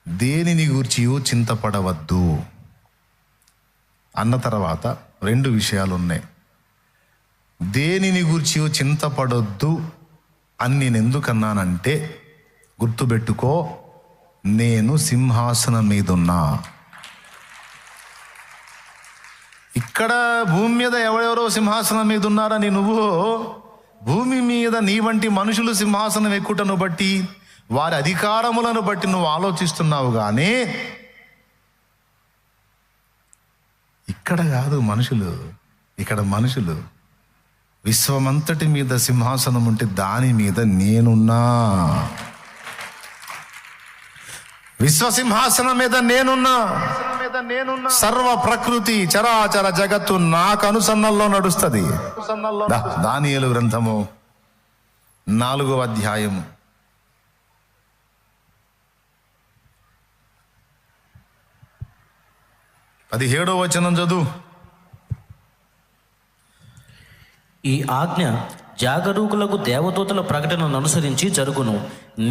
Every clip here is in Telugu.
దేనిని గూర్చియో చింతపడవద్దు అన్న తర్వాత రెండు విషయాలు ఉన్నాయి. దేనిని గూర్చియో చింతపడొద్దు అని నేను ఎందుకన్నానంటే, గుర్తుపెట్టుకో, నేను సింహాసనం మీద ఉన్నా. ఇక్కడ భూమి మీద ఎవరెవరో సింహాసనం మీద ఉన్నారని నువ్వు భూమి మీద నీ వంటి మనుషులు సింహాసనం ఎక్కుటను బట్టి, వారి అధికారములను బట్టి నువ్వు ఆలోచిస్తున్నావు. కానీ ఇక్కడ కాదు మనుషులు, ఇక్కడ మనుషులు. విశ్వమంతటి మీద సింహాసనం ఉంటే దాని మీద నేనున్నా. విశ్వసింహాసనం మీద నేనున్నా. సర్వ ప్రకృతి చరాచర జగత్తు నాకు అనుసన్నల్లో నడుస్తుంది. దానియేలు గ్రంథము 4వ అధ్యాయము 17వ వచనం చదువు. ఈ ఆజ్ఞ జాగరూకులకు దేవదూతల ప్రకటనను అనుసరించి జరుగును,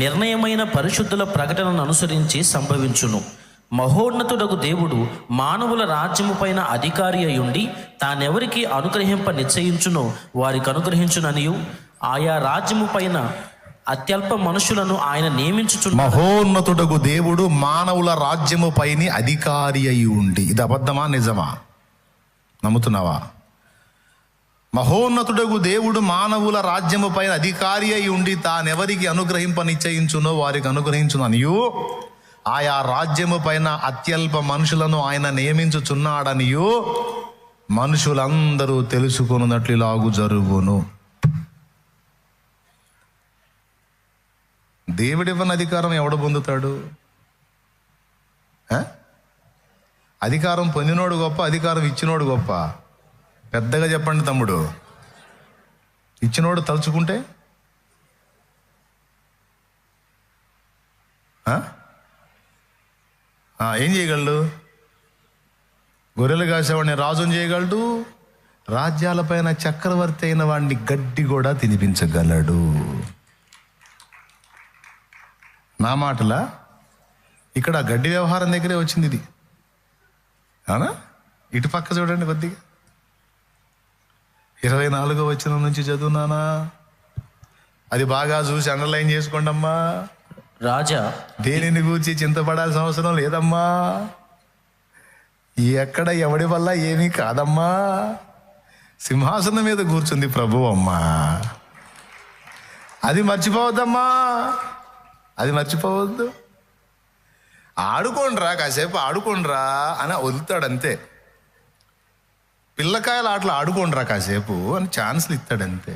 నిర్ణయమైన పరిశుద్ధుల ప్రకటనను అనుసరించి సంభవించును. మహోన్నతుడకు దేవుడు మానవుల రాజ్యము పైన అధికారి అయ్యుండి తానెవరికి అనుగ్రహింప నిశ్చయించునో వారికి అనుగ్రహించుననియు, ఆయా రాజ్యము పైన అత్యల్ప మనుషులను ఆయన నియమించుచున్న. మహోన్నతుడకు దేవుడు మానవుల రాజ్యము పైన అధికారి అయి ఉండి, ఇది అబద్ధమా నిజమా? నమ్ముతున్నావా? మహోన్నతుడకు దేవుడు మానవుల రాజ్యము పైన అధికారి అయి ఉండి తానెవరికి అనుగ్రహింప నిశ్చయించునో వారికి అనుగ్రహించుననియు, ఆయా రాజ్యము పైన అత్యల్ప మనుషులను ఆయన నియమించుచున్నాడనియు మనుషులందరూ తెలుసుకొనున్నట్లు ఇలాగు జరుగును. దేవుడివ్వని అధికారం ఎవడు పొందుతాడు? అధికారం పొందినోడు గొప్ప, అధికారం ఇచ్చినోడు గొప్ప? పెద్దగా చెప్పండి తమ్ముడు. ఇచ్చినోడు తలుచుకుంటే ఏం చేయగలడు? గొర్రెలు కాసేవాడిని రాజుని చేయగలడు, రాజ్యాలపైన చక్రవర్తి అయిన వాడిని గడ్డి కూడా తినిపించగలడు. నా మాటలా? ఇక్కడ గడ్డి వ్యవహారం దగ్గరే వచ్చింది ఇది. అవునా? ఇటు పక్క చూడండి కొద్దిగా, 24వ వచనం నుంచి చదువునానా, అది బాగా చూసి అండర్లైన్ చేసుకోండి అమ్మా. రాజా, దేనిని గూర్చి చింతపడాల్సిన అవసరం లేదమ్మా. ఎక్కడ ఎవడి వల్ల ఏమీ కాదమ్మా. సింహాసనం మీద కూర్చుంది ప్రభు అమ్మా. అది మర్చిపోవద్దమ్మా, అది మర్చిపోవద్దు. ఆడుకోండ్రా, కాసేపు ఆడుకోండ్రా అని వదులుతాడంతే. పిల్లకాయల ఆటలు ఆడుకోండ్రా కాసేపు అని ఛాన్స్లు ఇస్తాడంతే.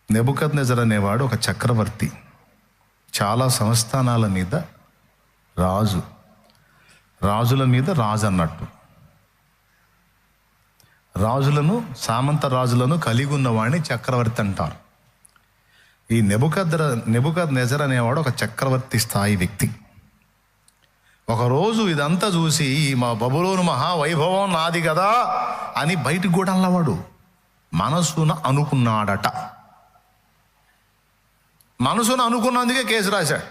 నెబుకద్నెజర్ అనేవాడు ఒక చక్రవర్తి, చాలా సంస్థానాల మీద రాజు, రాజుల మీద రాజు అన్నట్టు. రాజులను, సామంత రాజులను కలిగి ఉన్నవాడిని చక్రవర్తి అంటారు. ఈ నెబుకద్నెజర్ అనేవాడు ఒక చక్రవర్తి స్థాయి వ్యక్తి. ఒకరోజు ఇదంతా చూసి మా బబులోను మహావైభవం నాది కదా అని బయటికి కూడా అన్నవాడు మనసున అనుకున్నాడట. మనసున అనుకున్నందుకే కేసు రాశాడు.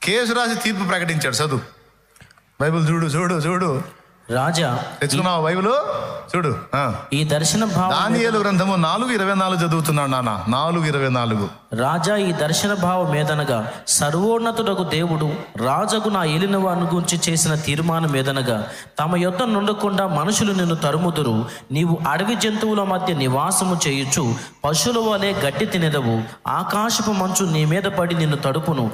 కేసు రాసి తీర్పు ప్రకటించాడు. చదువు బైబిల్, చూడు చూడు చూడు. రాజా, తెచ్చుకున్నావు బైబిల్? చూడు. ఈ దర్శన భావం దానియేలు గ్రంథము 4:24 చదువుతున్నాడు నాన్న. 4:24. రాజా, ఈ దర్శన భావం ఏదనగా, సర్వోన్నతుడకు దేవుడు రాజగు నా ఏలిన వారిని గురించి చేసిన తీర్మానం ఏదనగా, తమ యొద్ద నుండకుండా మనుషులు నిన్ను తరుముదురు. నీవు అడవి జంతువుల మధ్య నివాసము చేయుచు పశువుల వలె గడ్డి తినెదవు. ఆకాశపు మంచు నీ మీద పడి నిన్ను తడుపును.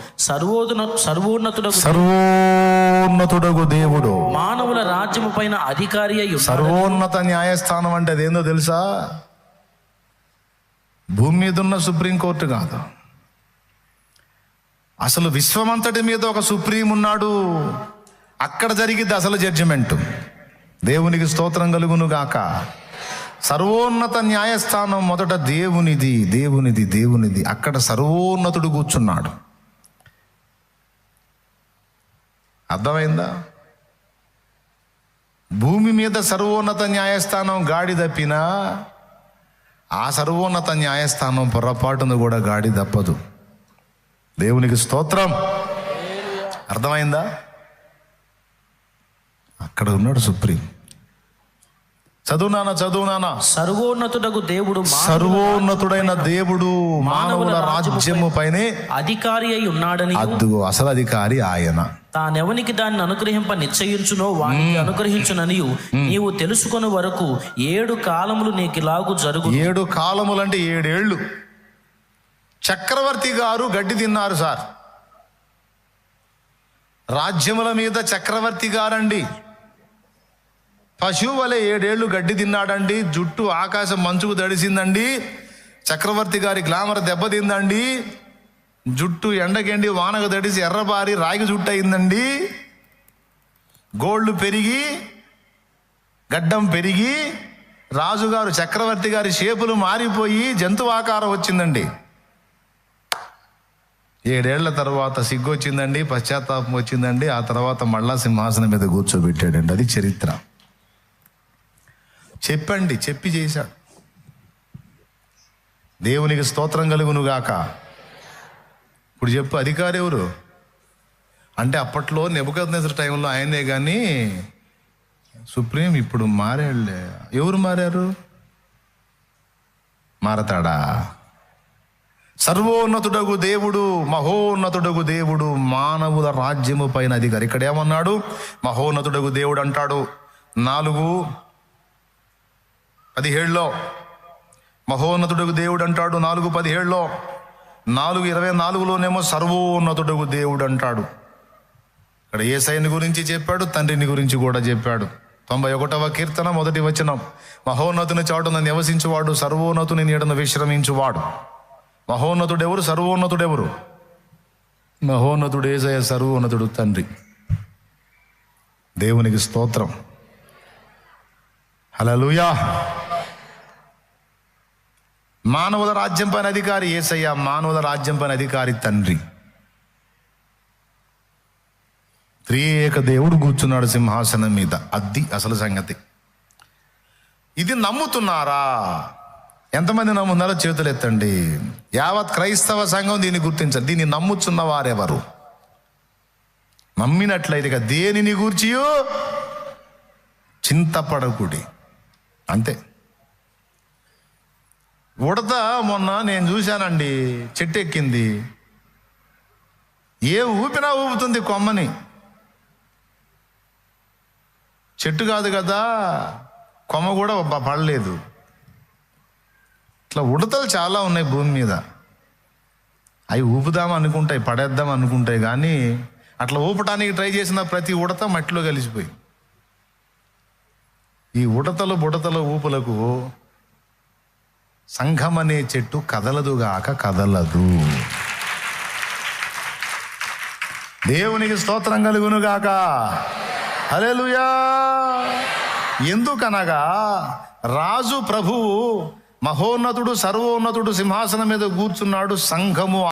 సర్వోన్నతుడకు దేవుడు మానవుల రాజ్యము పైన అధికారి అయి. సర్వోన్నత న్యాయస్థానం అంటే అదేందో తెలుసా? భూమి మీద ఉన్న సుప్రీంకోర్టు కాదు, అసలు విశ్వమంతటి మీద ఒక సుప్రీం ఉన్నాడు. అక్కడ జరిగిద్ది అసలు జడ్జిమెంట్. దేవునికి స్తోత్రం కలుగును గాక. సర్వోన్నత న్యాయస్థానం మొదట దేవునిది, దేవునిది, దేవునిది. అక్కడ సర్వోన్నతుడు కూర్చున్నాడు. అర్థమైందా? భూమి మీద సర్వోన్నత న్యాయస్థానం గాడి తప్పినా ఆ సర్వోన్నత న్యాయస్థానం పొరపాటును కూడా గాడి తప్పదు. దేవునికి స్తోత్రం. అర్థమైందా? అక్కడ ఉన్నాడు సుప్రీం. చదువునానా. సర్వోన్నతుడగు దేవుడు సర్వోన్నతుడైన దేవుడు మానవుల రాజ్యము పైనే అధికారి అయి ఉన్నాడని, అద్దుగో అసలు అధికారి ఆయన. తానెవనికి దాన్ని అనుగ్రహింప నిశ్చయించునో వానికి అనుగ్రహించునని నీవు తెలుసుకొని వరకు 7 కాలములు నీకిలాగు జరుగు. 7 కాలములంటే 7 ఏళ్ళు. చక్రవర్తి గారు గడ్డి తిన్నారు సార్. రాజ్యముల మీద చక్రవర్తి గారండి పశువు వలె 7 ఏళ్ళు గడ్డి తిన్నాడండి. జుట్టు ఆకాశం మంచుకు తడిసిందండి. చక్రవర్తి గారి గ్లామర్ దెబ్బతిందండి. జుట్టు ఎండకెండి వానకు తడిసి ఎర్రబారి రాగి జుట్టు అయిందండి. గోళ్ళు పెరిగి గడ్డం పెరిగి రాజుగారు చక్రవర్తి గారి షేపులు మారిపోయి జంతు ఆకారం వచ్చిందండి. 7 ఏళ్ల తర్వాత సిగ్గు వచ్చిందండి, పశ్చాత్తాపం వచ్చిందండి. ఆ తర్వాత మళ్ళా సింహాసనం మీద కూర్చోబెట్టాడండి. అది చరిత్ర. చెప్పి చేశాడు. దేవునికి స్తోత్రం కలుగునుగాక. ఇప్పుడు చెప్పు, అధికారి ఎవరు అంటే అప్పట్లో నెబుకద్నెజర్ టైంలో ఆయనే, కానీ సుప్రీం ఇప్పుడు మారాడులే. ఎవరు మారారు? మారతాడా? సర్వోన్నతుడగు దేవుడు, మహోన్నతుడగు దేవుడు మానవుల రాజ్యము పైన అధికారి. ఇక్కడ ఏమన్నాడు? మహోన్నతుడగు దేవుడు అంటాడు 4:17. మహోన్నతుడగు దేవుడు అంటాడు 4:17. 4:24లోనేమో సర్వోన్నతుడగు దేవుడు అంటాడు. ఇక్కడ యేసయ్యని గురించి చెప్పాడు, తండ్రిని గురించి కూడా చెప్పాడు. 91వ కీర్తన 1వ వచనం. మహోన్నతుని చాటున నివసించువాడు, సర్వోన్నతుని నీడను విశ్రమించువాడు. మహోన్నతుడెవరు? సర్వోన్నతుడెవరు? మహోన్నతుడు యేసయ్య, సర్వోన్నతుడు తండ్రి. దేవునికి స్తోత్రం. హల్లెలూయా. మానవుల రాజ్యం పైన అధికారి యేసయ్య, మానవుల రాజ్యం పైన అధికారి తండ్రి. త్రియేక దేవుడు కూర్చున్నాడు సింహాసనం మీద. అది అసలు సంగతి. ఇది నమ్ముతున్నారా? ఎంతమంది నమ్ముతున్నారో చేతులు ఎత్తండి. యావత్ క్రైస్తవ సంఘం దీన్ని గుర్తించాలి. దీన్ని నమ్ముచున్న వారెవరు? నమ్మినట్లయితే దేనిని గూర్చియో చింతపడకుడి. అంతే. ఉడత మొన్న నేను చూశానండి, చెట్టు ఎక్కింది. ఏ ఊపినా ఊపుతుంది కొమ్మని. చెట్టు కాదు కదా, కొమ్మ కూడా పడలేదు. ఇట్లా ఉడతలు చాలా ఉన్నాయి భూమి మీద. అవి ఊపుదాం అనుకుంటాయి, పడేద్దాం అనుకుంటాయి, కానీ అట్లా ఊపటానికి ట్రై చేసిన ప్రతి ఉడత మట్టిలో కలిసిపోయి. ఈ ఉడతలు బుడతల ఊపులకు సంఘం అనే చెట్టు కదలదుగాక కదలదు. దేవునికి స్తోత్రం కలుగునుగాక. హల్లెలూయా. ఎందుకనగా రాజు ప్రభువు మహోన్నతుడు సర్వోన్నతుడు సింహాసనం మీద కూర్చున్నాడు. సంఘము